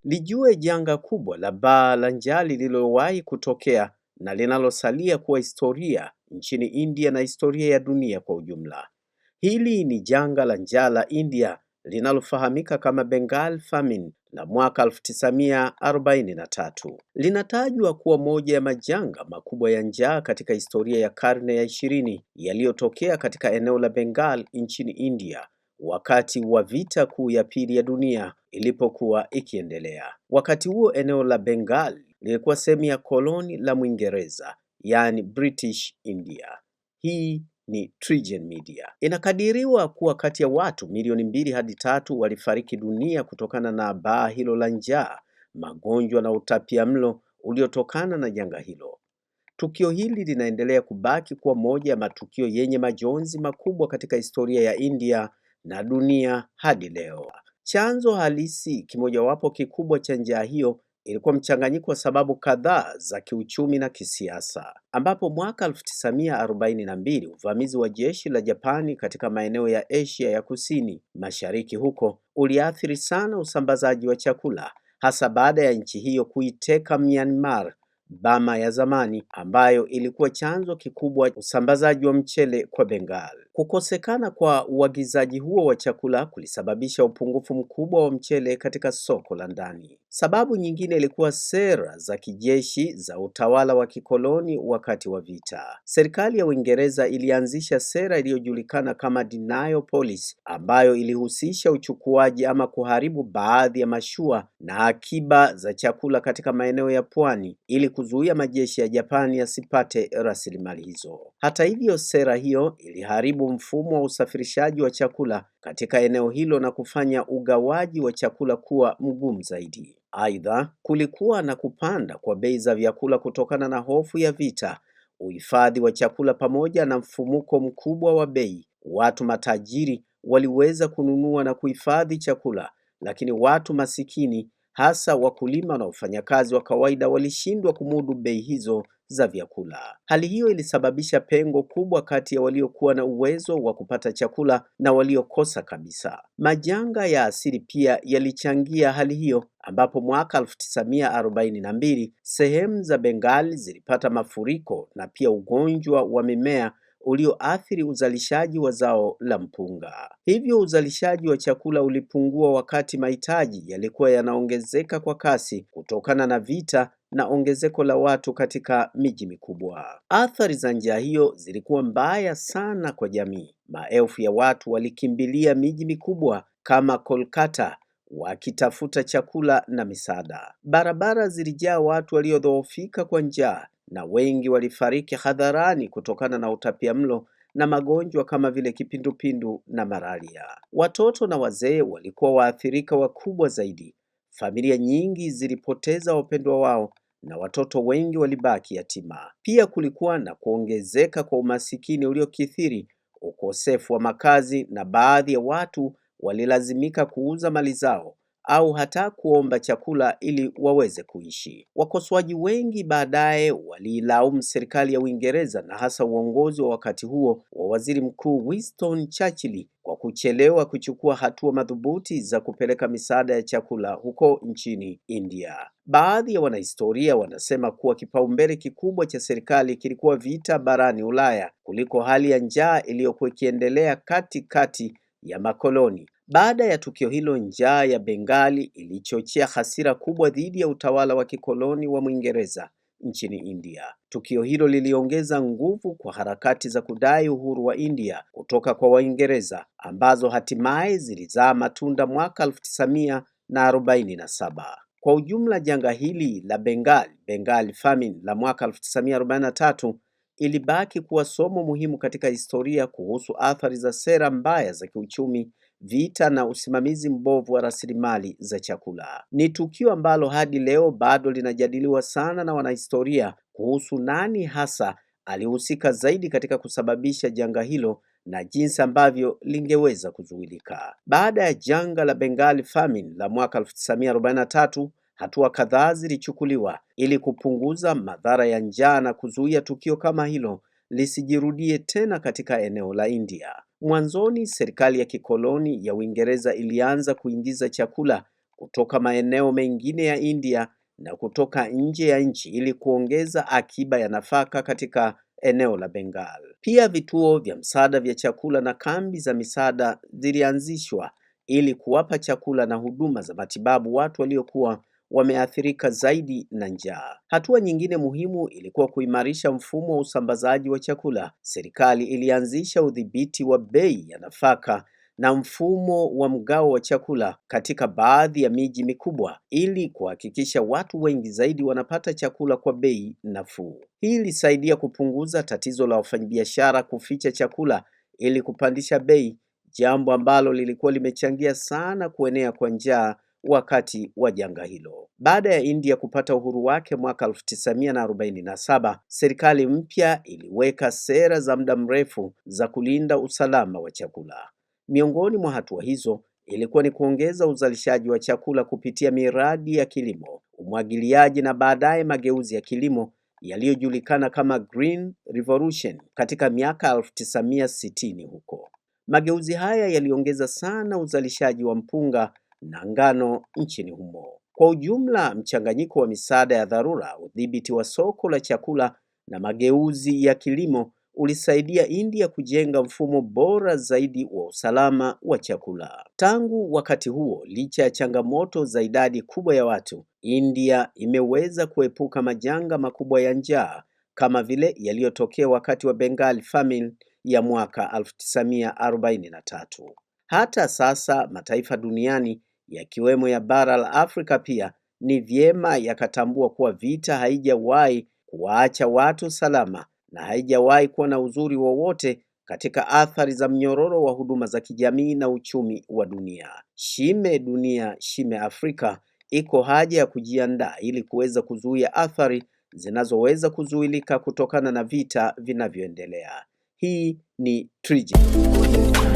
lijue janga kubwa la baa la njaa lililowahi kutokea na linalosalia kuwa historia nchini India na historia ya dunia kwa ujumla. Hili ni janga la njaa la India linalofahamika kama Bengal famine la mwaka 1943. Linatajwa kuwa moja ya majanga makubwa ya njaa katika historia ya karne ya 20 yaliyotokea katika eneo la Bengal nchini India wakati wa vita kuu ya pili ya dunia ilipokuwa ikiendelea. Wakati huo eneo la Bengal lilikuwa sehemu ya koloni la Mwingereza, yani British India. Hii ni TriGen Media. Inakadiriwa kuwa kati ya watu milioni 2 hadi 3 walifariki dunia kutokana na baa hilo la njaa, magonjwa na utapiamlo uliotokana na janga hilo. Tukio hili linaendelea kubaki kuwa moja ya matukio yenye majonzi makubwa katika historia ya India na dunia hadi leo. Chanzo halisi kimojawapo kikubwa cha njaa hiyo ilikuwa mchanganyiko wa sababu kadhaa za kiuchumi na kisiasa, ambapo mwaka 1942 uvamizi wa jeshi la Japani katika maeneo ya Asia ya Kusini Mashariki huko uliathiri sana usambazaji wa chakula, hasa baada ya nchi hiyo kuiteka Myanmar, Burma ya zamani, ambayo ilikuwa chanzo kikubwa usambazaji wa mchele kwa Bengal. Kukosekana kwa uagizaji huo wa chakula kulisababisha upungufu mkubwa wa mchele katika soko la ndani. Sababu nyingine ilikuwa sera za kijeshi za utawala wa kikoloni wakati wa vita. Serikali ya Uingereza ilianzisha sera iliyojulikana kama denial policy, ambayo ilihusisha uchukuaji ama kuharibu baadhi ya mashua na akiba za chakula katika maeneo ya pwani ili kuzuia majeshi ya Japani yasipate rasilimali hizo. Hata hivyo, sera hiyo iliharibu mfumo wa usafirishaji wa chakula katika eneo hilo na kufanya ugawaji wa chakula kuwa mgumu zaidi. Aidha, kulikuwa na kupanda kwa bei za vyakula kutokana na hofu ya vita, uhifadhi wa chakula pamoja na mfumuko mkubwa wa bei. Watu matajiri waliweza kununua na kuhifadhi chakula, lakini watu masikini, hasa wakulima na wafanyakazi wa kawaida, walishindwa kumudu bei hizo za vyakula. Hali hiyo ilisababisha pengo kubwa kati ya waliokuwa na uwezo wa kupata chakula na waliokosa kabisa. Majanga ya asili pia yalichangia hali hiyo, ambapo mwaka 1942 sehemu za Bengal zilipata mafuriko na pia ugonjwa wa mimea ulioathiri uzalishaji wa zao la mpunga. Hivyo uzalishaji wa chakula ulipungua wakati mahitaji yalikuwa yanaongezeka kwa kasi kutokana na vita na ongezeko la watu katika miji mikubwa. Athari za njaa hiyo zilikuwa mbaya sana kwa jamii. Maelfu ya watu walikimbilia miji mikubwa kama Kolkata wakitafuta chakula na misaada. Barabara zilijaa watu waliodhoofika kwa njaa na wengi walifariki hadharani kutokana na utapiamlo na magonjwa kama vile kipindupindu na malaria. Watoto na wazee walikuwa waathirika wakubwa zaidi. Familia nyingi zilipoteza wapendwa wao na watoto wengi walibaki yatima. Pia kulikuwa na kuongezeka kwa umasikini uliokithiri, ukosefu wa makazi, na baadhi ya watu walilazimika kuuza mali zao au hata kuomba chakula ili waweze kuishi. Wakosoaji wengi baadaye waliilaumu serikali ya Uingereza na hasa uongozi wa wakati huo wa Waziri Mkuu Winston Churchill kwa kuchelewa kuchukua hatua madhubuti za kupeleka misaada ya chakula huko nchini India. Baadhi ya wanahistoria wanasema kuwa kipaumbele kikubwa cha serikali kilikuwa vita barani Ulaya kuliko hali ya njaa iliyokuwa ikiendelea katikati ya makoloni. Baada ya tukio hilo, njaa ya Bengali ilichochea hasira kubwa dhidi ya utawala wa kikoloni wa Mwingereza nchini India. Tukio hilo liliongeza nguvu kwa harakati za kudai uhuru wa India kutoka kwa Waingereza, ambazo hatimaye zilizaa matunda mwaka 1947. Kwa ujumla, janga hili la Bengal famine la mwaka 1943 ilibaki kuwa somo muhimu katika historia kuhusu athari za sera mbaya za kiuchumi, vita na usimamizi mbovu wa rasilimali za chakula. Ni tukio ambalo hadi leo bado linajadiliwa sana na wanahistoria kuhusu nani hasa alihusika zaidi katika kusababisha janga hilo na jinsi ambavyo lingeweza kuzuilika. Baada ya janga la Bengal famine la mwaka 1943, hatua kadhaa zilichukuliwa ili kupunguza madhara ya njaa na kuzuia tukio kama hilo lisijirudie tena katika eneo la India. Mwanzoni, serikali ya kikoloni ya Uingereza ilianza kuingiza chakula kutoka maeneo mengine ya India na kutoka nje ya nchi ili kuongeza akiba ya nafaka katika eneo la Bengal. Pia vituo vya msaada vya chakula na kambi za misaada zilianzishwa ili kuwapa chakula na huduma za matibabu watu waliokuwa wameathirika zaidi na njaa. Hatua nyingine muhimu ilikuwa kuimarisha mfumo wa usambazaji wa chakula. Serikali ilianzisha udhibiti wa bei ya nafaka na mfumo wa mgao wa chakula katika baadhi ya miji mikubwa ili kuhakikisha watu wengi zaidi wanapata chakula kwa bei nafuu. Hii ilisaidia kupunguza tatizo la wafanyabiashara kuficha chakula ili kupandisha bei, jambo ambalo lilikuwa limechangia sana kuenea kwa njaa wakati wa janga hilo. Baada ya India kupata uhuru wake mwaka 1947, serikali mpya iliweka sera za muda mrefu za kulinda usalama wa chakula. Miongoni mwa hatua hizo ilikuwa ni kuongeza uzalishaji wa chakula kupitia miradi ya kilimo, umwagiliaji na baadaye mageuzi ya kilimo yaliyojulikana kama Green Revolution katika miaka 1960 huko. Mageuzi haya yaliongeza sana uzalishaji wa mpunga na ngano nchini humo. Kwa ujumla, mchanganyiko wa misaada ya dharura, udhibiti wa soko la chakula na mageuzi ya kilimo ulisaidia India kujenga mfumo bora zaidi wa usalama wa chakula. Tangu wakati huo, licha ya changamoto za idadi kubwa ya watu, India imeweza kuepuka majanga makubwa ya njaa kama vile yaliyotokea wakati wa Bengal famine ya mwaka 1943. Hata sasa mataifa duniani yakiwemo ya bara la Afrika pia ni vyema yakatambua kuwa vita haijawahi kuwaacha watu salama na haijawahi kuwa na uzuri wowote katika athari za mnyororo wa huduma za kijamii na uchumi wa dunia. Shime dunia, shime Afrika, iko haja ya kujiandaa ili kuweza kuzuia athari zinazoweza kuzuilika kutokana na vita vinavyoendelea. Hii ni TriGen.